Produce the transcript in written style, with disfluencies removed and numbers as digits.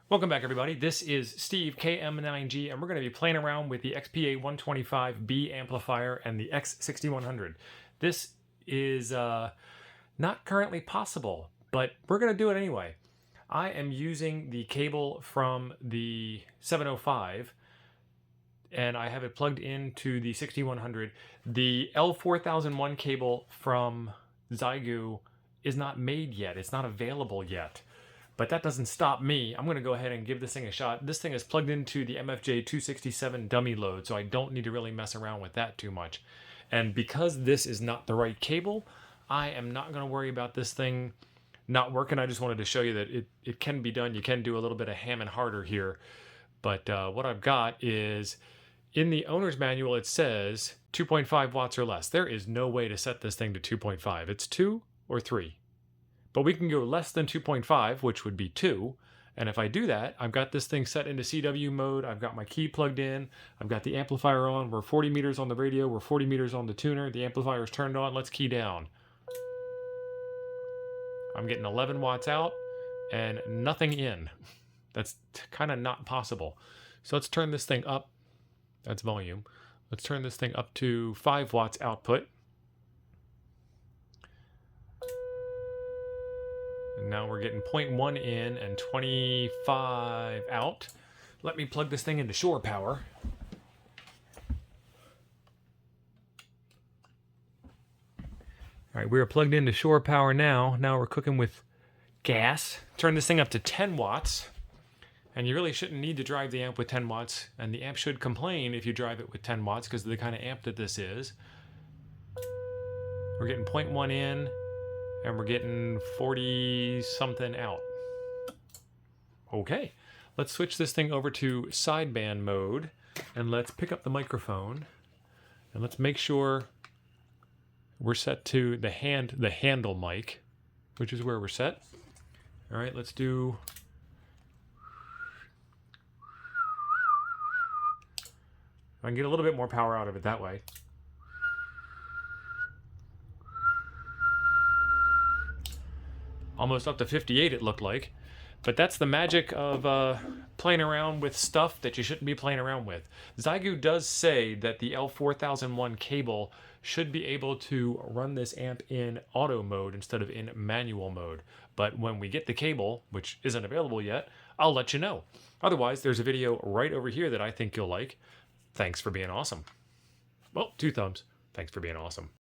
Welcome back, everybody. This is Steve, KM9G, and we're going to be playing around with the XPA125B amplifier and the X6100. This is not currently possible, but we're going to do it anyway. I am using the cable from the 705, and I have it plugged into the 6100. The L4001 cable from Xiegu is not made yet. It's not available yet. But that doesn't stop me. I'm going to go ahead and give this thing a shot. This thing is plugged into the MFJ 267 dummy load, so I don't need to really mess around with that too much. And because this is not the right cable, I am not going to worry about this thing not working. I just wanted to show you that it can be done. You can do a little bit of ham and harder here. But what I've got is, in the owner's manual, it says 2.5 watts or less. There is no way to set this thing to 2.5. It's 2 or 3. But we can go less than 2.5, which would be 2. And if I do that, I've got this thing set into CW mode. I've got my key plugged in. I've got the amplifier on. We're 40 meters on the radio. We're 40 meters on the tuner. The amplifier is turned on. Let's key down. I'm getting 11 watts out and nothing in. That's kind of not possible. So let's turn this thing up. That's volume. Let's turn this thing up to 5 watts output. And now we're getting 0.1 in and 25 out. Let me plug this thing into shore power. All right, we are plugged into shore power now. Now we're cooking with gas. Turn this thing up to 10 watts. And you really shouldn't need to drive the amp with 10 watts. And the amp should complain if you drive it with 10 watts because of the kind of amp that this is. We're getting 0.1 in. And we're getting 40 something out. Okay, let's switch this thing over to sideband mode and let's pick up the microphone and let's make sure we're set to the handle mic, which is where we're set. All right, let's do. I can get a little bit more power out of it that way. Almost up to 58 it looked like. But that's the magic of playing around with stuff that you shouldn't be playing around with. Xiegu does say that the L4001 cable should be able to run this amp in auto mode instead of in manual mode. But when we get the cable, which isn't available yet, I'll let you know. Otherwise, there's a video right over here that I think you'll like. Thanks for being awesome. Well, 2 thumbs. Thanks for being awesome.